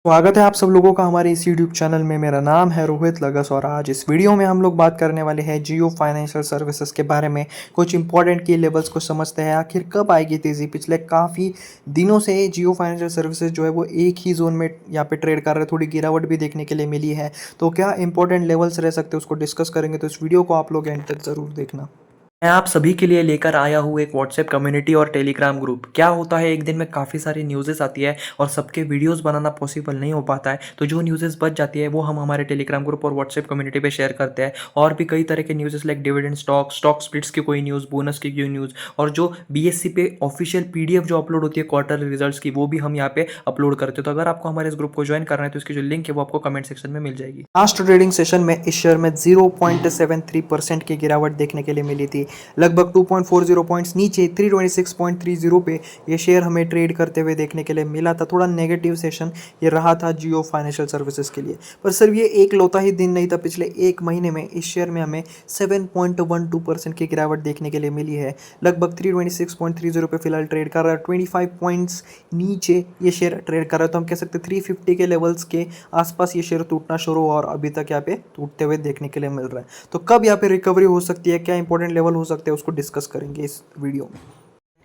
स्वागत है आप सब लोगों का हमारे इस यूट्यूब चैनल में। मेरा नाम है रोहित लगस और आज इस वीडियो में हम लोग बात करने वाले हैं जियो फाइनेंशियल सर्विसेज के बारे में। कुछ इंपॉर्टेंट की लेवल्स को समझते हैं, आखिर कब आएगी तेज़ी। पिछले काफ़ी दिनों से जियो फाइनेंशियल सर्विसेज जो है वो एक ही जोन में यहाँ पे ट्रेड कर रहे हैं, थोड़ी गिरावट भी देखने के लिए मिली है। तो क्या इंपॉर्टेंट लेवल्स रह सकते हैं उसको डिस्कस करेंगे, तो इस वीडियो को आप लोग एंड तक ज़रूर देखना। मैं आप सभी के लिए लेकर आया हूँ एक व्हाट्सएप कम्युनिटी और टेलीग्राम ग्रुप। क्या होता है, एक दिन में काफ़ी सारी न्यूज़ेस आती है और सबके वीडियोस बनाना पॉसिबल नहीं हो पाता है, तो जो न्यूज़ेस बच जाती है वो हम हमारे टेलीग्राम ग्रुप और व्हाट्सएप कम्युनिटी पे शेयर करते हैं। और भी कई तरह के न्यूज़ेस लाइक डिविडेंड स्टॉक स्प्लिट्स की कोई न्यूज़, बोनस की कोई न्यूज़, और जो बीएससी पे ऑफिशियल पीडीएफ जो अपलोड होती है क्वार्टरली रिजल्ट्स की, वो भी हम यहाँ पे अपलोड करते हैं। तो अगर आपको हमारे इस ग्रुप को ज्वाइन करना है तो इसकी जो लिंक है वो आपको कमेंट सेक्शन में मिल जाएगी। लास्ट ट्रेडिंग सेशन में इस शेयर में 0.73% की गिरावट देखने के लिए मिली थी। लगभग 2.40 पॉइंट्स नीचे 326.30 पे ये शेयर हमें ट्रेड करते हुए देखने के लिए मिला था। थोड़ा नेगेटिव सेशन ये रहा था जियो फाइनेंशियल सर्विसेज के लिए, पर सिर्फ ये एक लौता ही दिन नहीं था। पिछले एक महीने में इस शेयर में हमें 7.12% की गिरावट देखने के लिए मिली है। लगभग 326.30 पे फिलहाल ट्रेड कर रहा है। 25 पॉइंट्स नीचे ये शेयर ट्रेड कर रहा है, तो हम कह सकते हैं 350 के लेवल्स के आसपास ये शेयर टूटना शुरू हुआ और अभी तक यहाँ पे टूटते हुए देखने के लिए मिल रहा है। तो कब यहाँ पे रिकवरी हो सकती है, क्या इंपॉर्टेंट लेवल हो सकते हैं, उसको डिस्कस करेंगे इस वीडियो में।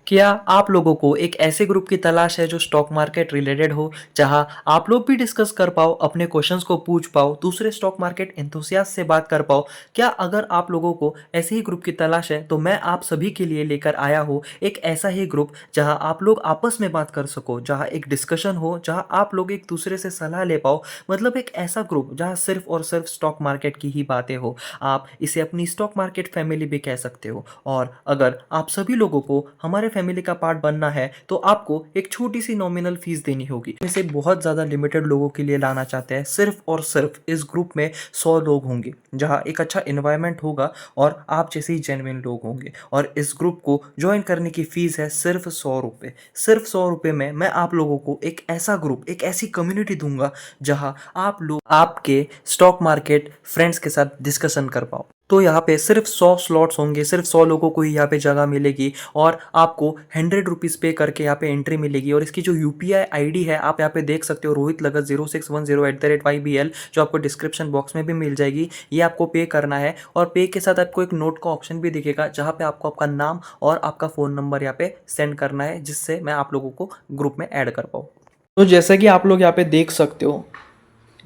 क्या आप लोगों को एक ऐसे ग्रुप की तलाश है जो स्टॉक मार्केट रिलेटेड हो, जहां आप लोग भी डिस्कस कर पाओ, अपने क्वेश्चंस को पूछ पाओ, दूसरे स्टॉक मार्केट एंथुसियास्ट से बात कर पाओ? क्या अगर आप लोगों को ऐसे ही ग्रुप की तलाश है तो मैं आप सभी के लिए लेकर आया हूँ एक ऐसा ही ग्रुप जहां आप लोग आपस में बात कर सको, जहां एक डिस्कशन हो, जहां आप लोग एक दूसरे से सलाह ले पाओ। मतलब एक ऐसा ग्रुप जहां सिर्फ और सिर्फ स्टॉक मार्केट की ही बातें हो। आप इसे अपनी स्टॉक मार्केट फैमिली भी कह सकते हो। और अगर आप सभी लोगों को हमारे फैमिली का पार्ट बनना है तो आपको एक छोटी सी नॉमिनल फीस देनी होगी। इसे बहुत ज़्यादा लिमिटेड लोगों के लिए लाना चाहते हैं। सिर्फ और सिर्फ इस ग्रुप में 100 लोग होंगे, जहां एक अच्छा इन्वायरमेंट होगा और आप जैसे ही जेन्युइन लोग होंगे। और इस ग्रुप को ज्वाइन करने की फीस है सिर्फ 100 रुपये। सिर्फ 100 रुपये में मैं आप लोगों को एक ऐसा ग्रुप, एक ऐसी कम्युनिटी दूंगा जहां आप लोग आपके स्टॉक मार्केट फ्रेंड्स के साथ डिस्कशन कर पाओ। तो यहाँ पे सिर्फ 100 स्लॉट्स होंगे, सिर्फ 100 लोगों को ही यहाँ पे जगह मिलेगी और आपको 100 रुपीज़ पे करके यहाँ पे एंट्री मिलेगी। और इसकी जो यूपीआई आईडी है आप यहाँ पे देख सकते हो, रोहित लगत 0610@YBL, जो आपको डिस्क्रिप्शन बॉक्स में भी मिल जाएगी। ये आपको पे करना है और पे के साथ आपको एक नोट का ऑप्शन भी दिखेगा, जहाँ पे आपको आपका नाम और आपका फ़ोन नंबर यहाँ पे सेंड करना है, जिससे मैं आप लोगों को ग्रुप में ऐड कर पाऊँ। तो जैसे कि आप लोग यहाँ पे देख सकते हो,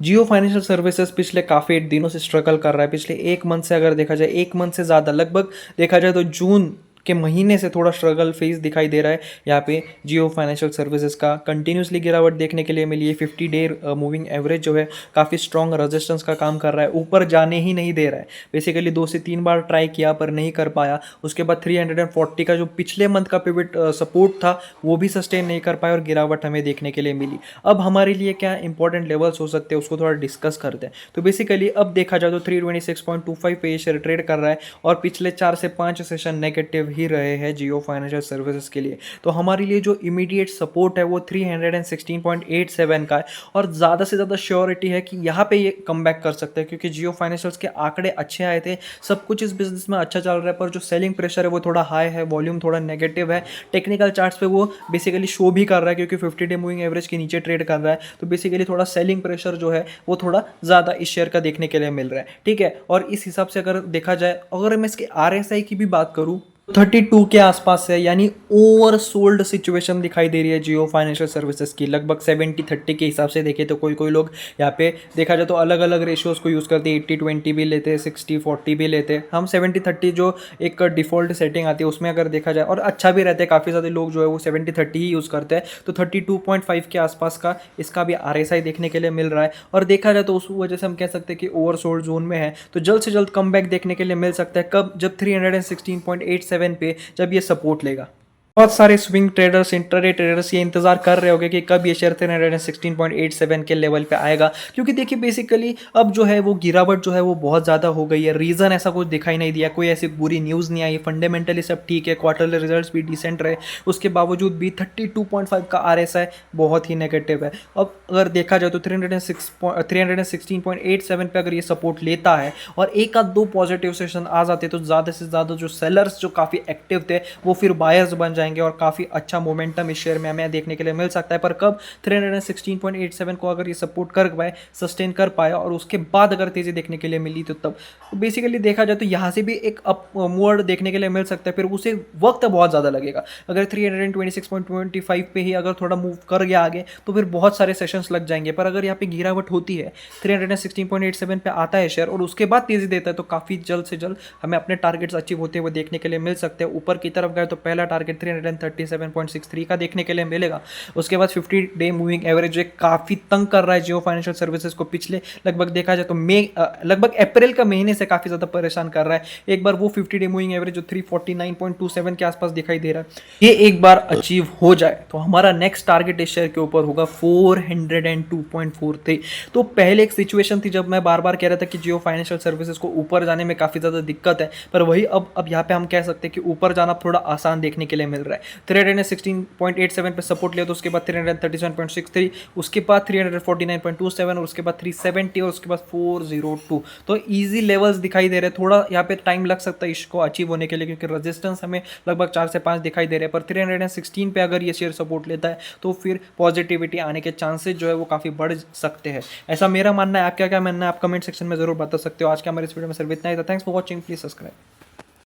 जियो फाइनेंशियल सर्विसेज पिछले काफ़ी दिनों से स्ट्रगल कर रहा है। पिछले एक मंथ से अगर देखा जाए, एक मंथ से ज़्यादा, लगभग देखा जाए तो जून के महीने से थोड़ा स्ट्रगल फेस दिखाई दे रहा है यहाँ पे जियो फाइनेंशियल सर्विसेज का। कंटिन्यूसली गिरावट देखने के लिए मिली है। 50 डे मूविंग एवरेज जो है काफ़ी स्ट्रॉन्ग रेजिस्टेंस का काम कर रहा है, ऊपर जाने ही नहीं दे रहा है। बेसिकली 2 से 3 बार ट्राई किया पर नहीं कर पाया। उसके बाद 340 का जो पिछले मंथ का पिवट सपोर्ट था वो भी सस्टेन नहीं कर पाया और गिरावट हमें देखने के लिए मिली। अब हमारे लिए क्या इंपॉर्टेंट लेवल्स हो सकते हैं उसको थोड़ा डिस्कस करते हैं। तो बेसिकली अब देखा जाए तो 326.25 पे शेयर ट्रेड कर रहा है और पिछले 4 से 5 सेशन नेगेटिव ही रहे हैं जियो फाइनेंशियल सर्विसेज के लिए। तो हमारे लिए जो इमीडिएट सपोर्ट है वो 316.87 का है और ज़्यादा से ज़्यादा श्योरिटी है कि यहाँ पे ये कम बैक कर सकते हैं, क्योंकि जियो फाइनेंशियल्स के आंकड़े अच्छे आए थे, सब कुछ इस बिजनेस में अच्छा चल रहा है, पर जो सेलिंग प्रेशर है वो थोड़ा हाई है, वॉल्यूम थोड़ा नेगेटिव है। टेक्निकल चार्ट्स पे वो बेसिकली शो भी कर रहा है, क्योंकि 50 डे मूविंग एवरेज के नीचे ट्रेड कर रहा है। तो बेसिकली थोड़ा सेलिंग प्रेशर जो है वो थोड़ा ज़्यादा इस शेयर का देखने के लिए मिल रहा है। ठीक है, और इस हिसाब से अगर देखा जाए, अगर मैं इसके आरएसआई की भी बात करूँ, 32 के आसपास है, यानी ओवर सोल्ड सिचुएशन दिखाई दे रही है जियो फाइनेंशियल सर्विसेज की। लगभग 70-30 के हिसाब से देखे तो कोई लोग यहाँ पे देखा जाए तो अलग अलग रेशियोज को यूज़ करते हैं। 80-20 भी लेते हैं, 60-40 भी लेते हैं। हम 70-30 जो एक डिफ़ॉल्ट सेटिंग आती है उसमें अगर देखा जाए, और अच्छा भी रहता है, काफ़ी सारे लोग जो है वो 70-30 ही यूज़ करते हैं। तो 32.5 के आसपास का इसका भी आरएसआई देखने के लिए मिल रहा है। और देखा जाए तो उस वजह से हम कह सकते हैं कि ओवर सोल्ड जोन में है, तो जल्द से जल्द कम बैक देखने के लिए मिल सकता है। कब? जब 316.87 पे जब ये सपोर्ट लेगा। बहुत सारे स्विंग ट्रेडर्स, इंट्राडे ट्रेडर्स ये इंतजार कर रहे होंगे कि कब ये शेयर 316.87 के लेवल पे आएगा, क्योंकि देखिए बेसिकली अब जो है वो गिरावट जो है वो बहुत ज़्यादा हो गई है। रीज़न ऐसा कुछ दिखाई नहीं दिया, कोई ऐसी बुरी न्यूज़ नहीं आई, फंडामेंटली सब ठीक है, क्वार्टरली रिजल्ट्स भी डिसेंट रहे, उसके बावजूद भी 32.5 का आरएसआई बहुत ही नेगेटिव है। अब अगर देखा जाए तो 316.87 पे अगर ये सपोर्ट लेता है और एक आध दो पॉजिटिव सेशन आ जाते तो ज़्यादा से ज़्यादा जो सेलर्स जो काफ़ी एक्टिव थे वो फिर बायर्स बन जाएंगे और काफ़ी अच्छा मोमेंटम इस शेयर में हमें देखने के लिए मिल सकता है। पर कब 316.87 को अगर ये सपोर्ट कर पाए, सस्टेन कर पाए और उसके बाद अगर तेज़ी देखने के लिए मिली तो तब बेसिकली देखा जाए तो यहाँ से भी एक अपवर्ड देखने के लिए मिल सकता है। फिर उसे वक्त बहुत ज़्यादा लगेगा। अगर 326.25 पे ही अगर थोड़ा मूव कर गया आगे तो फिर बहुत सारे सेशंस लग जाएंगे। पर अगर यहाँ पे गिरावट होती है, 316.87 पे आता है शेयर और उसके बाद तेज़ी देता है तो काफ़ी जल्द से जल्द हमें अपने टारगेट्स अचीव होते हुए देखने के लिए मिल सकते हैं। ऊपर की तरफ गए तो पहला टारगेट 337.63 का देखने के लिए मिलेगा। उसके बाद 50 डे मूविंग एवरेज जो काफ़ी तंग कर रहा है जियो फाइनेंशियल सर्विसेज को, पिछले लगभग देखा जाए तो लगभग अप्रैल का महीने से काफ़ी ज़्यादा परेशान कर रहा है। एक बार वो 50 डे मूविंग एवरेज जो 349.27 के आसपास दिखाई दे रहा है, ये एक बार अचीव हो जाए तो हमारा नेक्स्ट टारगेट इस शेयर के ऊपर होगा 402.43। तो पहले एक सिचुएशन थी जब मैं बार बार कह रहा था कि जियो फाइनेंशियल सर्विसेज को ऊपर जाने में काफ़ी ज़्यादा दिक्कत है, पर वही अब यहाँ पे हम कह सकते हैं कि ऊपर जाना थोड़ा आसान देखने के लिए मिल रहा है। 316.87 पे सपोर्ट लिया तो उसके बाद 337.63, उसके बाद 349.27 और उसके बाद 370 और उसके बाद 402। तो ईजी लेवल्स दिखाई दे रहे हैं। थोड़ा यहाँ पे टाइम लग सकता है इसको अचीव होने के लिए क्योंकि रेजिस्टेंस हमें लगभग 4 से 5 दिखाई दे रहे हैं। पर 316 पे अगर ये शेयर सपोर्ट लेता है तो फिर पॉजिटिविटी आने के चांसेस जो है वो काफ़ी बढ़ सकते हैं। ऐसा मेरा मानना है। आपका क्या मानना है आप कमेंट सेक्शन में जरूर बता सकते हो। आज के हमारे इस वीडियो में सिर्फ इतना ही था। Thanks for watching, please subscribe.